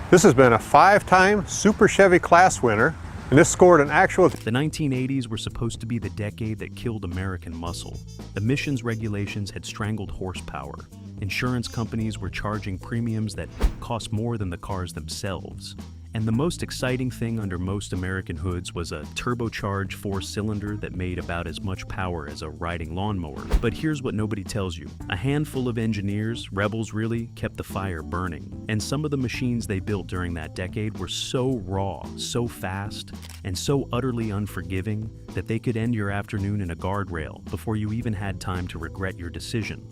This has been a 5-time Super Chevy class winner, and this scored an actual... The 1980s were supposed to be the decade that killed American muscle. Emissions regulations had strangled horsepower. Insurance companies were charging premiums that cost more than the cars themselves. And the most exciting thing under most American hoods was a turbocharged 4-cylinder that made about as much power as a riding lawnmower. But here's what nobody tells you. A handful of engineers, rebels really, kept the fire burning. And some of the machines they built during that decade were so raw, so fast, and so utterly unforgiving that they could end your afternoon in a guardrail before you even had time to regret your decision.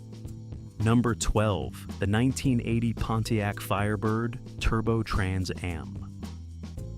Number 12, the 1980 Pontiac Firebird Turbo Trans Am.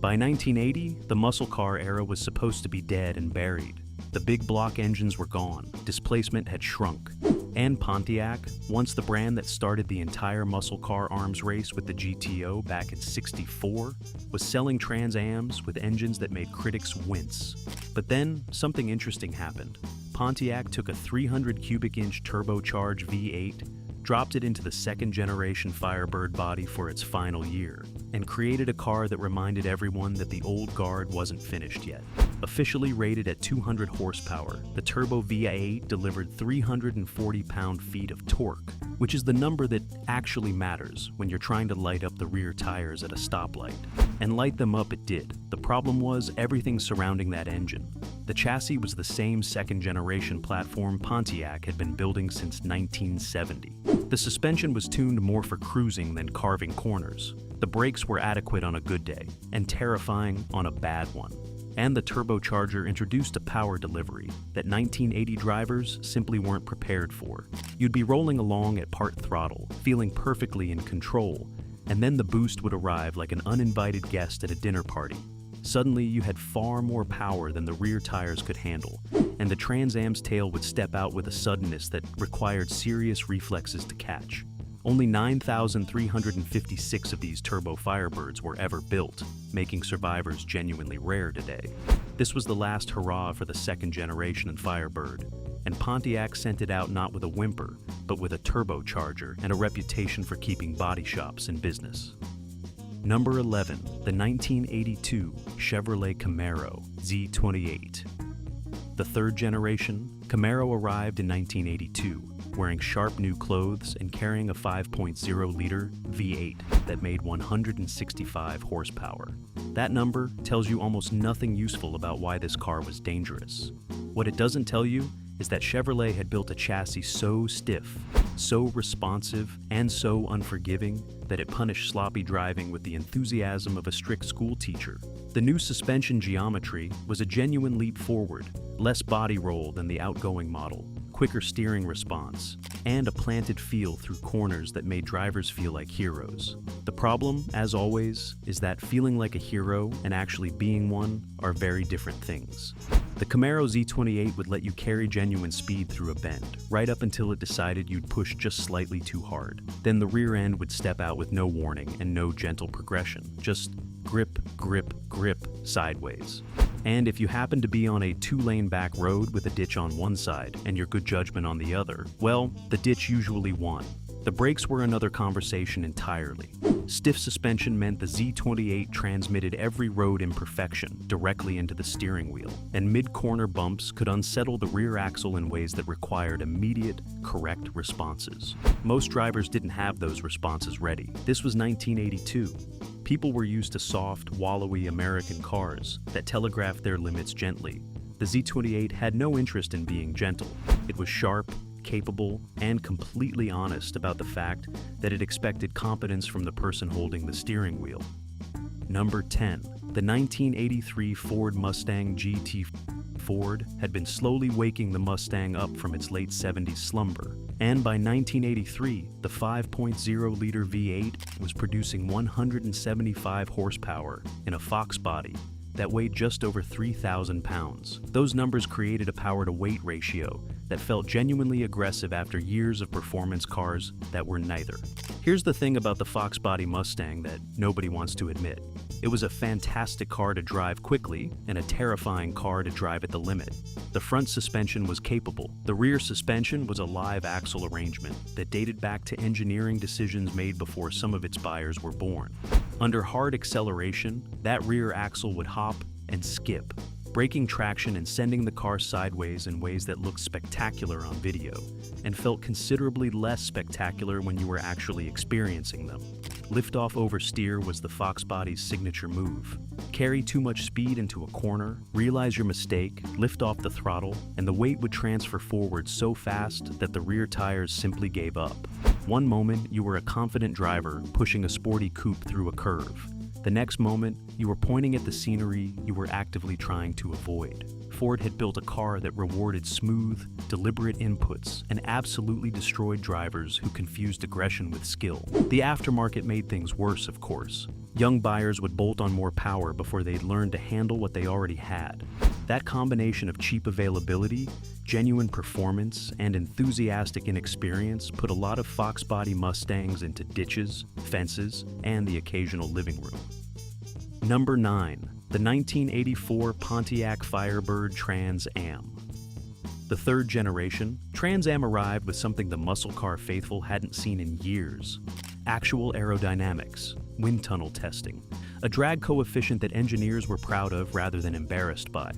By 1980, the muscle car era was supposed to be dead and buried. The big block engines were gone, displacement had shrunk, and Pontiac, once the brand that started the entire muscle car arms race with the GTO back in '64, was selling Trans Ams with engines that made critics wince. But then, something interesting happened. Pontiac took a 300 cubic inch turbocharged V8, dropped it into the second-generation Firebird body for its final year, and created a car that reminded everyone that the old guard wasn't finished yet. Officially rated at 200 horsepower, the Turbo V8 delivered 340 pound-feet of torque, which is the number that actually matters when you're trying to light up the rear tires at a stoplight. And light them up it did. The problem was everything surrounding that engine. The chassis was the same second-generation platform Pontiac had been building since 1970. The suspension was tuned more for cruising than carving corners. The brakes were adequate on a good day, and terrifying on a bad one. And the turbocharger introduced a power delivery that 1980 drivers simply weren't prepared for. You'd be rolling along at part throttle, feeling perfectly in control, and then the boost would arrive like an uninvited guest at a dinner party. Suddenly, you had far more power than the rear tires could handle, and the Trans Am's tail would step out with a suddenness that required serious reflexes to catch. Only 9,356 of these Turbo Firebirds were ever built, making survivors genuinely rare today. This was the last hurrah for the second generation Firebird, and Pontiac sent it out not with a whimper, but with a turbocharger and a reputation for keeping body shops in business. Number 11, the 1982 Chevrolet Camaro Z28. The third generation, Camaro arrived in 1982, wearing sharp new clothes and carrying a 5.0-liter V8 that made 165 horsepower. That number tells you almost nothing useful about why this car was dangerous. What it doesn't tell you is that Chevrolet had built a chassis so stiff, so responsive, and so unforgiving that it punished sloppy driving with the enthusiasm of a strict school teacher. The new suspension geometry was a genuine leap forward, less body roll than the outgoing model, quicker steering response, and a planted feel through corners that made drivers feel like heroes. The problem, as always, is that feeling like a hero and actually being one are very different things. The Camaro Z28 would let you carry genuine speed through a bend, right up until it decided you'd push just slightly too hard. Then the rear end would step out with no warning and no gentle progression, just grip, grip, grip sideways. And if you happen to be on a 2-lane back road with a ditch on one side and your good judgment on the other, well, the ditch usually won. The brakes were another conversation entirely. Stiff suspension meant the Z28 transmitted every road imperfection directly into the steering wheel, and mid-corner bumps could unsettle the rear axle in ways that required immediate, correct responses. Most drivers didn't have those responses ready. This was 1982. People were used to soft, wallowy American cars that telegraphed their limits gently. The Z28 had no interest in being gentle. It was sharp, capable, and completely honest about the fact that it expected competence from the person holding the steering wheel. Number 10, the 1983 Ford Mustang GT. Ford had been slowly waking the Mustang up from its late 70s slumber, and by 1983, the 5.0-liter V8 was producing 175 horsepower in a Fox body that weighed just over 3,000 pounds. Those numbers created a power-to-weight ratio that felt genuinely aggressive after years of performance cars that were neither. Here's the thing about the Fox body Mustang that nobody wants to admit. It was a fantastic car to drive quickly and a terrifying car to drive at the limit. The front suspension was capable. The rear suspension was a live axle arrangement that dated back to engineering decisions made before some of its buyers were born. Under hard acceleration, that rear axle would hop and skip, breaking traction and sending the car sideways in ways that looked spectacular on video and felt considerably less spectacular when you were actually experiencing them. Lift-off oversteer was the Fox body's signature move. Carry too much speed into a corner, realize your mistake, lift off the throttle, and the weight would transfer forward so fast that the rear tires simply gave up. One moment, you were a confident driver pushing a sporty coupe through a curve. The next moment, you were pointing at the scenery you were actively trying to avoid. Ford had built a car that rewarded smooth, deliberate inputs and absolutely destroyed drivers who confused aggression with skill. The aftermarket made things worse, of course. Young buyers would bolt on more power before they'd learned to handle what they already had. That combination of cheap availability, genuine performance, and enthusiastic inexperience put a lot of Fox body Mustangs into ditches, fences, and the occasional living room. Number 9. The 1984 Pontiac Firebird Trans Am. The third generation, Trans Am arrived with something the muscle car faithful hadn't seen in years. Actual aerodynamics, wind tunnel testing, a drag coefficient that engineers were proud of rather than embarrassed by.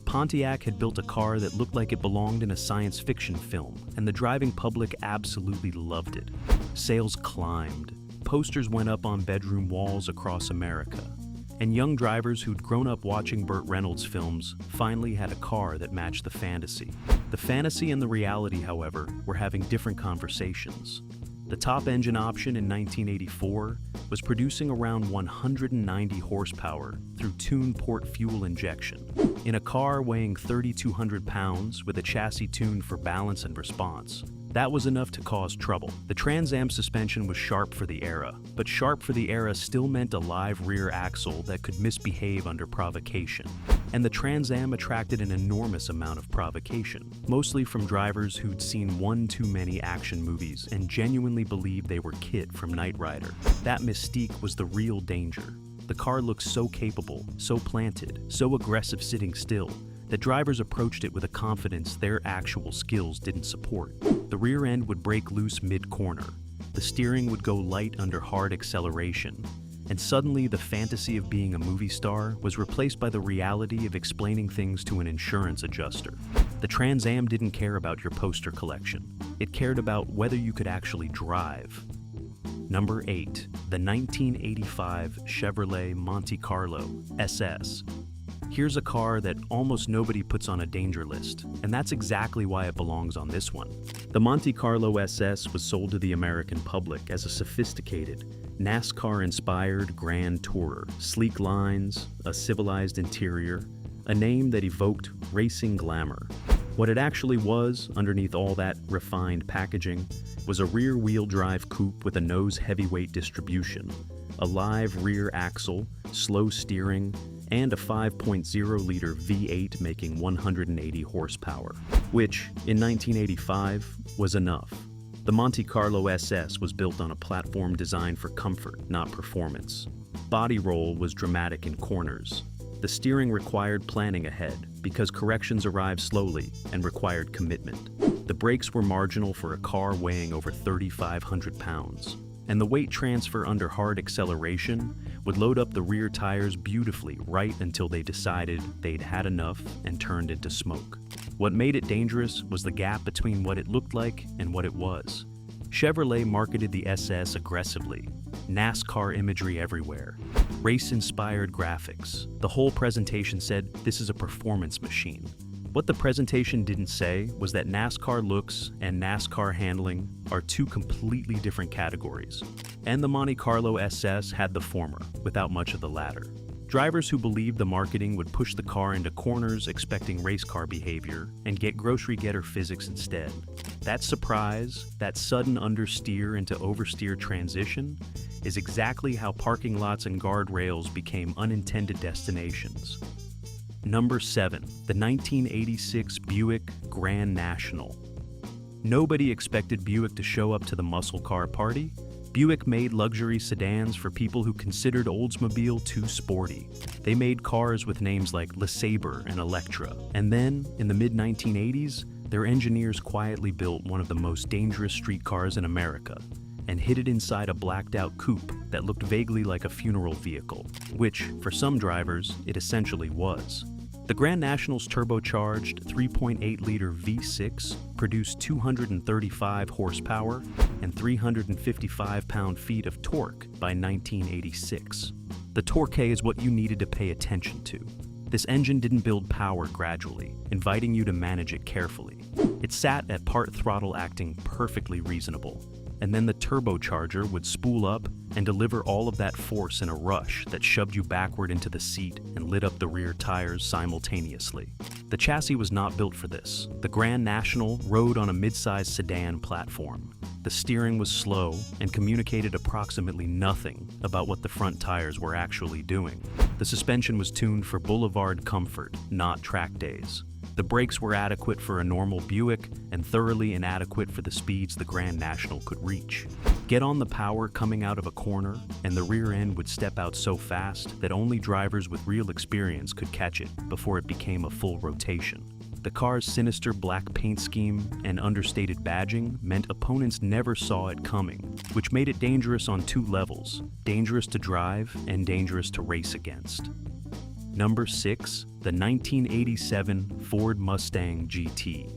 Pontiac had built a car that looked like it belonged in a science fiction film, and the driving public absolutely loved it. Sales climbed, posters went up on bedroom walls across America, and young drivers who'd grown up watching Burt Reynolds films finally had a car that matched the fantasy. The fantasy and the reality, however, were having different conversations. The top engine option in 1984 was producing around 190 horsepower through tuned port fuel injection. In a car weighing 3,200 pounds with a chassis tuned for balance and response, that was enough to cause trouble. The Trans Am suspension was sharp for the era, but sharp for the era still meant a live rear axle that could misbehave under provocation. And the Trans Am attracted an enormous amount of provocation, mostly from drivers who'd seen one too many action movies and genuinely believed they were Kit from Knight Rider. That mystique was the real danger. The car looked so capable, so planted, so aggressive sitting still, that drivers approached it with a confidence their actual skills didn't support. The rear end would break loose mid-corner, the steering would go light under hard acceleration, and suddenly the fantasy of being a movie star was replaced by the reality of explaining things to an insurance adjuster. The Trans Am didn't care about your poster collection. It cared about whether you could actually drive. Number 8. The 1985 Chevrolet Monte Carlo SS. Here's a car that almost nobody puts on a danger list, and that's exactly why it belongs on this one. The Monte Carlo SS was sold to the American public as a sophisticated, NASCAR-inspired grand tourer, sleek lines, a civilized interior, a name that evoked racing glamour. What it actually was, underneath all that refined packaging, was a rear-wheel drive coupe with a nose heavyweight distribution, a live rear axle, slow steering, and a 5.0-liter V8 making 180 horsepower, which, in 1985, was enough. The Monte Carlo SS was built on a platform designed for comfort, not performance. Body roll was dramatic in corners. The steering required planning ahead, because corrections arrived slowly and required commitment. The brakes were marginal for a car weighing over 3,500 pounds. And the weight transfer under hard acceleration would load up the rear tires beautifully right until they decided they'd had enough and turned into smoke. What made it dangerous was the gap between what it looked like and what it was. Chevrolet marketed the SS aggressively, NASCAR imagery everywhere, race-inspired graphics. The whole presentation said, "This is a performance machine." What the presentation didn't say was that NASCAR looks and NASCAR handling are two completely different categories. And the Monte Carlo SS had the former, without much of the latter. Drivers who believed the marketing would push the car into corners expecting race car behavior and get grocery getter physics instead. That surprise, that sudden understeer into oversteer transition, is exactly how parking lots and guardrails became unintended destinations. Number 7. The 1986 Buick Grand National. Nobody expected Buick to show up to the muscle car party. Buick made luxury sedans for people who considered Oldsmobile too sporty. They made cars with names like LeSabre and Electra. And then, in the mid-1980s, their engineers quietly built one of the most dangerous street cars in America and hid it inside a blacked-out coupe that looked vaguely like a funeral vehicle, which, for some drivers, it essentially was. The Grand National's turbocharged 3.8-liter V6 produced 235 horsepower and 355 pound-feet of torque by 1986. The torque is what you needed to pay attention to. This engine didn't build power gradually, inviting you to manage it carefully. It sat at part throttle acting perfectly reasonable, and then the turbocharger would spool up and deliver all of that force in a rush that shoved you backward into the seat and lit up the rear tires simultaneously. The chassis was not built for this. The Grand National rode on a mid-sized sedan platform. The steering was slow and communicated approximately nothing about what the front tires were actually doing. The suspension was tuned for boulevard comfort, not track days. The brakes were adequate for a normal Buick and thoroughly inadequate for the speeds the Grand National could reach. Get on the power coming out of a corner, and the rear end would step out so fast that only drivers with real experience could catch it before it became a full rotation. The car's sinister black paint scheme and understated badging meant opponents never saw it coming, which made it dangerous on two levels: dangerous to drive and dangerous to race against. Number 6. The 1987 Ford Mustang GT.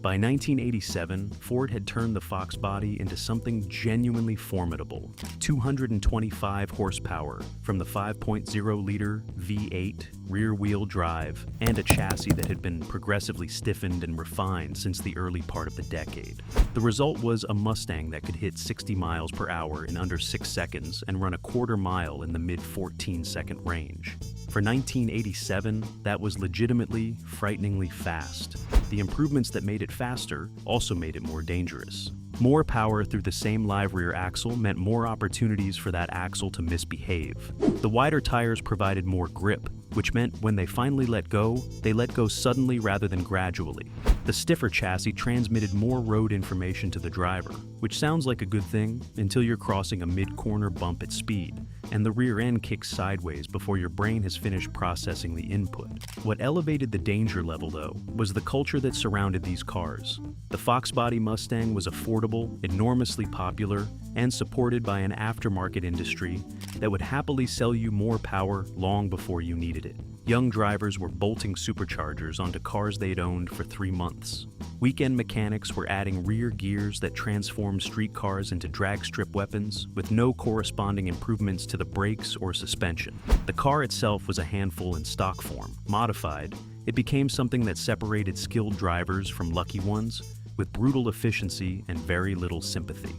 By 1987, Ford had turned the Fox body into something genuinely formidable. 225 horsepower from the 5.0-liter V8 rear-wheel drive and a chassis that had been progressively stiffened and refined since the early part of the decade. The result was a Mustang that could hit 60 miles per hour in under 6 seconds and run a quarter mile in the mid-14-second range. For 1987, that was legitimately, frighteningly fast. The improvements that made it faster also made it more dangerous. More power through the same live rear axle meant more opportunities for that axle to misbehave. The wider tires provided more grip, which meant when they finally they let go suddenly rather than gradually. The stiffer chassis transmitted more road information to the driver, which sounds like a good thing until you're crossing a mid-corner bump at speed, and the rear end kicks sideways before your brain has finished processing the input. What elevated the danger level, though, was the culture that surrounded these cars. The Fox body Mustang was affordable, enormously popular, and supported by an aftermarket industry that would happily sell you more power long before you needed it. Young drivers were bolting superchargers onto cars they'd owned for 3 months. Weekend mechanics were adding rear gears that transformed street cars into drag strip weapons, with no corresponding improvements to the brakes or suspension. The car itself was a handful in stock form. Modified, it became something that separated skilled drivers from lucky ones, with brutal efficiency and very little sympathy.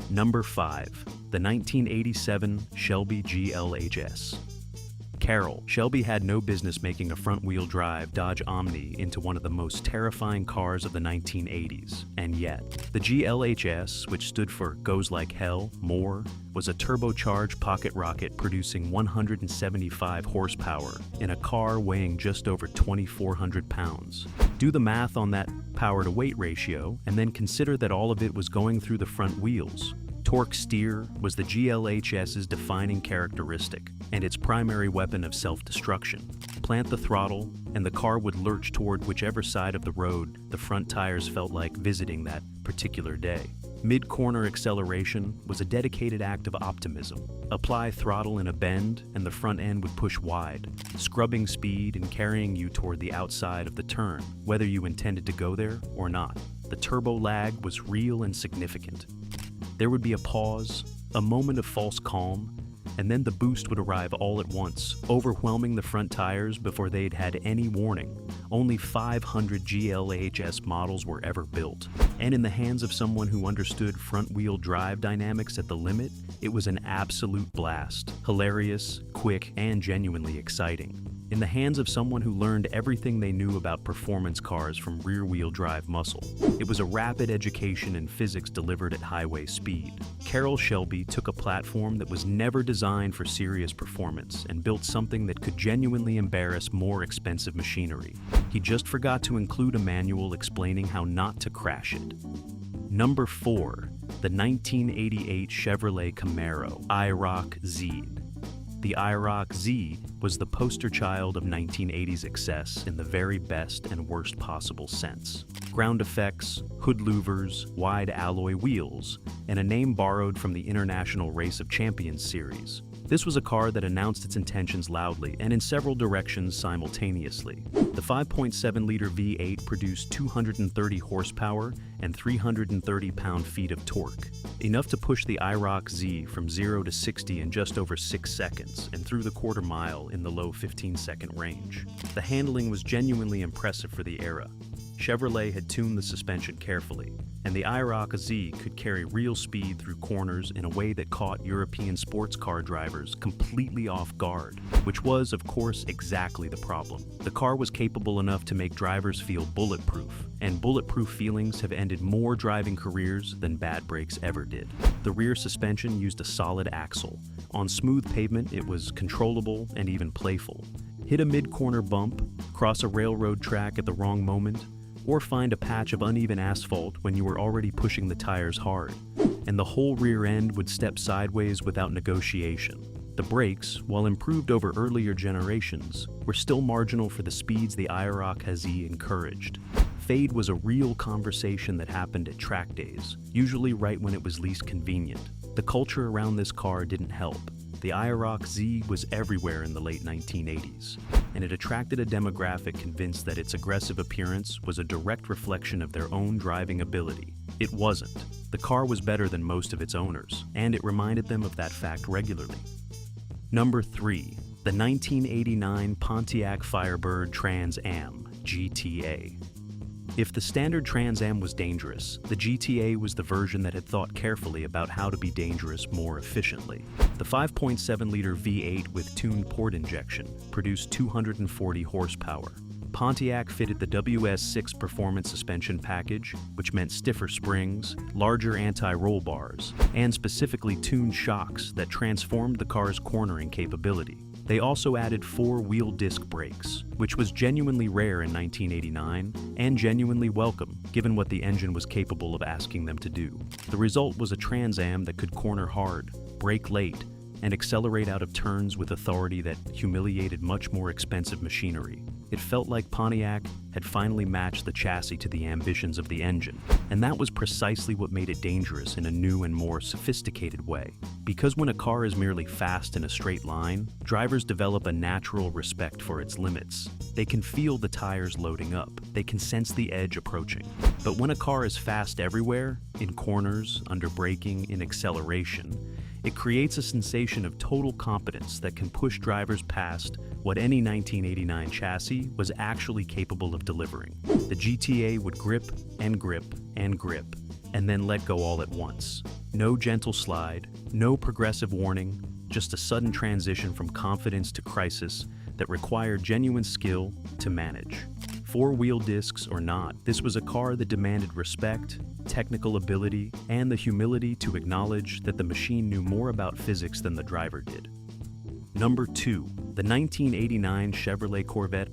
Number 5. The 1987 Shelby GLHS. Carol. Shelby had no business making a front-wheel drive Dodge Omni into one of the most terrifying cars of the 1980s, and yet, the GLHS, which stood for Goes Like Hell, More, was a turbocharged pocket rocket producing 175 horsepower in a car weighing just over 2,400 pounds. Do the math on that power-to-weight ratio, and then consider that all of it was going through the front wheels. Torque steer was the GLHS's defining characteristic and its primary weapon of self-destruction. Plant the throttle, and the car would lurch toward whichever side of the road the front tires felt like visiting that particular day. Mid-corner acceleration was a dedicated act of optimism. Apply throttle in a bend, and the front end would push wide, scrubbing speed and carrying you toward the outside of the turn, whether you intended to go there or not. The turbo lag was real and significant. There would be a pause, a moment of false calm, and then the boost would arrive all at once, overwhelming the front tires before they'd had any warning. Only 500 GLHS models were ever built, and in the hands of someone who understood front-wheel drive dynamics at the limit, it was an absolute blast, hilarious, quick, and genuinely exciting. in the hands of someone who learned everything they knew about performance cars from rear-wheel drive muscle. It was a rapid education in physics delivered at highway speed. Carroll Shelby took a platform that was never designed for serious performance and built something that could genuinely embarrass more expensive machinery. He just forgot to include a manual explaining how not to crash it. Number 4. The 1988 Chevrolet Camaro IROC-Z. The IROC-Z was the poster child of 1980s excess in the very best and worst possible sense. Ground effects, hood louvers, wide alloy wheels, and a name borrowed from the International Race of Champions series. This was a car that announced its intentions loudly and in several directions simultaneously. The 5.7-liter V8 produced 230 horsepower and 330 pound-feet of torque, enough to push the IROC-Z from 0 to 60 in just over 6 seconds and through the quarter mile in the low 15-second range. The handling was genuinely impressive for the era. Chevrolet had tuned the suspension carefully, and the IROC-Z could carry real speed through corners in a way that caught European sports car drivers completely off guard, which was, of course, exactly the problem. The car was capable enough to make drivers feel bulletproof, and bulletproof feelings have ended more driving careers than bad brakes ever did. The rear suspension used a solid axle. On smooth pavement, it was controllable and even playful. Hit a mid-corner bump, cross a railroad track at the wrong moment, or find a patch of uneven asphalt when you were already pushing the tires hard, and the whole rear end would step sideways without negotiation. The brakes, while improved over earlier generations, were still marginal for the speeds the IROC-Z encouraged. Fade was a real conversation that happened at track days, usually right when it was least convenient. The culture around this car didn't help. The IROC-Z was everywhere in the late 1980s, and it attracted a demographic convinced that its aggressive appearance was a direct reflection of their own driving ability. It wasn't. The car was better than most of its owners, and it reminded them of that fact regularly. Number 3. The 1989 Pontiac Firebird Trans Am GTA. If the standard Trans Am was dangerous, the GTA was the version that had thought carefully about how to be dangerous more efficiently. The 5.7-liter V8 with tuned port injection produced 240 horsepower. Pontiac fitted the WS6 performance suspension package, which meant stiffer springs, larger anti-roll bars, and specifically tuned shocks that transformed the car's cornering capability. They also added 4-wheel disc brakes, which was genuinely rare in 1989 and genuinely welcome, given what the engine was capable of asking them to do. The result was a Trans Am that could corner hard, brake late, and accelerate out of turns with authority that humiliated much more expensive machinery. It felt like Pontiac had finally matched the chassis to the ambitions of the engine, and that was precisely what made it dangerous in a new and more sophisticated way. Because when a car is merely fast in a straight line, drivers develop a natural respect for its limits. They can feel the tires loading up, they can sense the edge approaching. But when a car is fast everywhere, in corners, under braking, in acceleration, it creates a sensation of total competence that can push drivers past what any 1989 chassis was actually capable of delivering. The GTA would grip and grip and grip, and then let go all at once. No gentle slide, no progressive warning, just a sudden transition from confidence to crisis that required genuine skill to manage. 4-wheel discs or not, this was a car that demanded respect, technical ability, and the humility to acknowledge that the machine knew more about physics than the driver did. Number 2. The 1989 Chevrolet Corvette,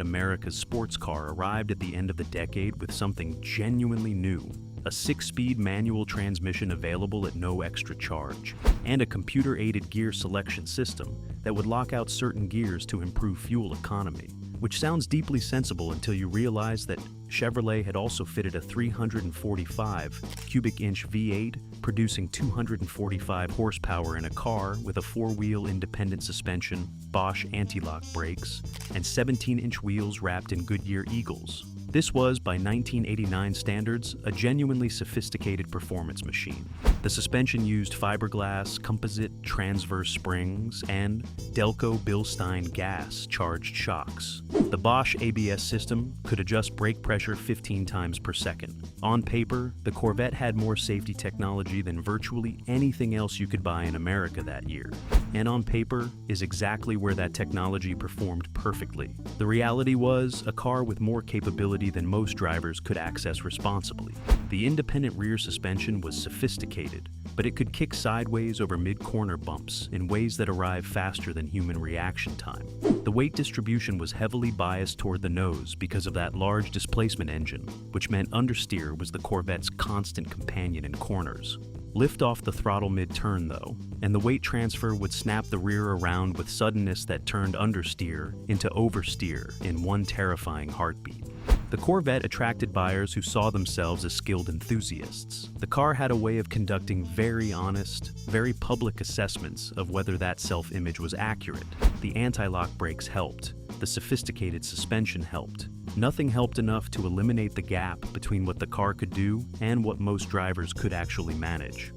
America's sports car, arrived at the end of the decade with something genuinely new. A 6-speed manual transmission available at no extra charge, and a computer-aided gear selection system that would lock out certain gears to improve fuel economy. Which sounds deeply sensible until you realize that Chevrolet had also fitted a 345 cubic inch V8 producing 245 horsepower in a car with a 4-wheel independent suspension, Bosch anti-lock brakes, and 17-inch wheels wrapped in Goodyear Eagles. This was, by 1989 standards, a genuinely sophisticated performance machine. The suspension used fiberglass, composite, transverse springs, and Delco-Bilstein gas-charged shocks. The Bosch ABS system could adjust brake pressure 15 times per second. On paper, the Corvette had more safety technology than virtually anything else you could buy in America that year. And on paper is exactly where that technology performed perfectly. The reality was a car with more capability than most drivers could access responsibly. The independent rear suspension was sophisticated, but it could kick sideways over mid-corner bumps in ways that arrive faster than human reaction time. The weight distribution was heavily biased toward the nose because of that large displacement engine, which meant understeer was the Corvette's constant companion in corners. Lift off the throttle mid-turn though, and the weight transfer would snap the rear around with suddenness that turned understeer into oversteer in one terrifying heartbeat. The Corvette attracted buyers who saw themselves as skilled enthusiasts. The car had a way of conducting very honest, very public assessments of whether that self-image was accurate. The anti-lock brakes helped. The sophisticated suspension helped. Nothing helped enough to eliminate the gap between what the car could do and what most drivers could actually manage.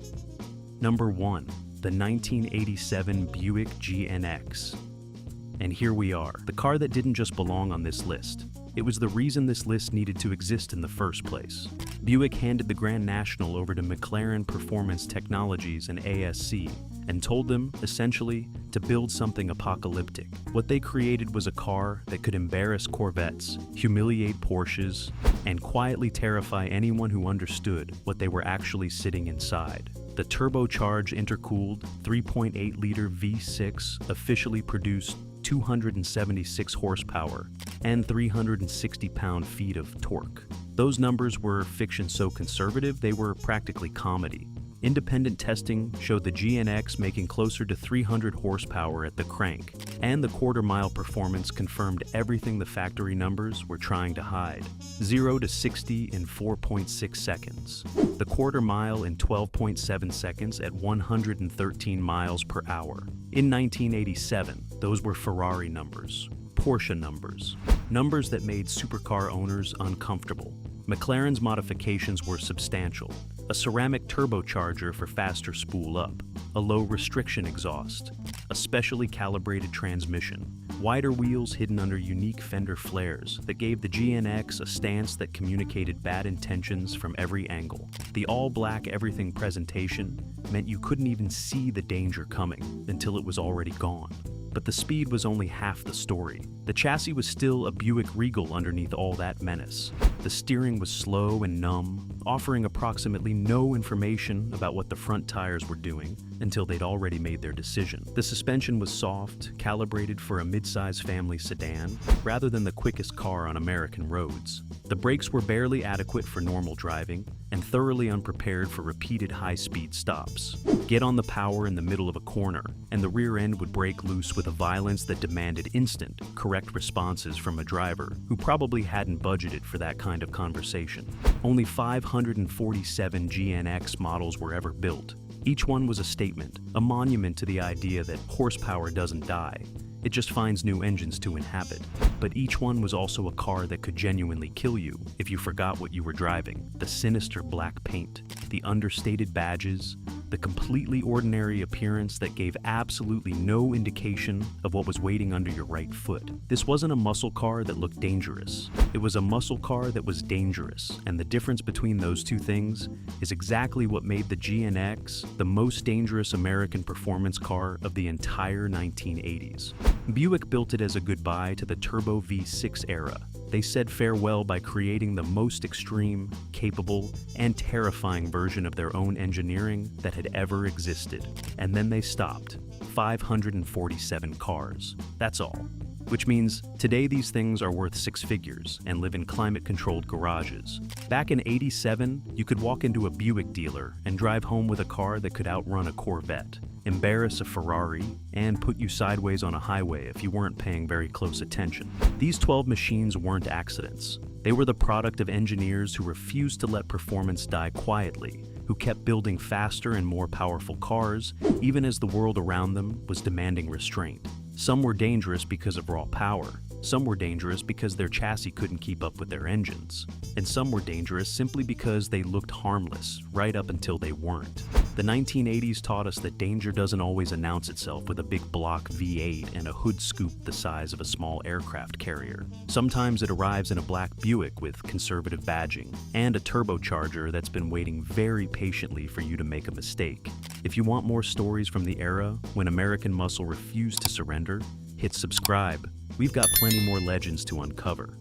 Number 1. The 1987 Buick GNX. And here we are, the car that didn't just belong on this list. It was the reason this list needed to exist in the first place. Buick handed the Grand National over to McLaren Performance Technologies and ASC and told them, essentially, to build something apocalyptic. What they created was a car that could embarrass Corvettes, humiliate Porsches, and quietly terrify anyone who understood what they were actually sitting inside. The turbocharged, intercooled, 3.8-liter V6 officially produced 276 horsepower and 360 pound-feet of torque. Those numbers were fiction so conservative they were practically comedy. Independent testing showed the GNX making closer to 300 horsepower at the crank, and the quarter-mile performance confirmed everything the factory numbers were trying to hide. 0 to 60 in 4.6 seconds. The quarter mile in 12.7 seconds at 113 miles per hour. In 1987, those were Ferrari numbers, Porsche numbers, numbers that made supercar owners uncomfortable. McLaren's modifications were substantial. A ceramic turbocharger for faster spool-up, a low-restriction exhaust, a specially calibrated transmission, wider wheels hidden under unique fender flares that gave the GNX a stance that communicated bad intentions from every angle. The all-black everything presentation meant you couldn't even see the danger coming until it was already gone. But the speed was only half the story. The chassis was still a Buick Regal underneath all that menace. The steering was slow and numb, offering approximately no information about what the front tires were doing until they'd already made their decision. The suspension was soft, calibrated for a mid-size family sedan, rather than the quickest car on American roads. The brakes were barely adequate for normal driving, and thoroughly unprepared for repeated high-speed stops. Get on the power in the middle of a corner, and the rear end would break loose with a violence that demanded instant, correct responses from a driver who probably hadn't budgeted for that kind of conversation. Only 547 GNX models were ever built. Each one was a statement, a monument to the idea that horsepower doesn't die. It just finds new engines to inhabit. But each one was also a car that could genuinely kill you if you forgot what you were driving. The sinister black paint, the understated badges, the completely ordinary appearance that gave absolutely no indication of what was waiting under your right foot. This wasn't a muscle car that looked dangerous. It was a muscle car that was dangerous, and the difference between those two things is exactly what made the GNX the most dangerous American performance car of the entire 1980s. Buick built it as a goodbye to the turbo V6 era. They said farewell by creating the most extreme, capable, and terrifying version of their own engineering that had ever existed. And then they stopped. 547 cars. That's all. Which means today these things are worth six figures and live in climate-controlled garages. Back in '87, you could walk into a Buick dealer and drive home with a car that could outrun a Corvette, embarrass a Ferrari, and put you sideways on a highway if you weren't paying very close attention. These 12 machines weren't accidents. They were the product of engineers who refused to let performance die quietly, who kept building faster and more powerful cars, even as the world around them was demanding restraint. Some were dangerous because of raw power. Some were dangerous because their chassis couldn't keep up with their engines. And some were dangerous simply because they looked harmless, right up until they weren't. The 1980s taught us that danger doesn't always announce itself with a big block V8 and a hood scoop the size of a small aircraft carrier. Sometimes it arrives in a black Buick with conservative badging, and a turbocharger that's been waiting very patiently for you to make a mistake. If you want more stories from the era when American muscle refused to surrender, hit subscribe. We've got plenty more legends to uncover.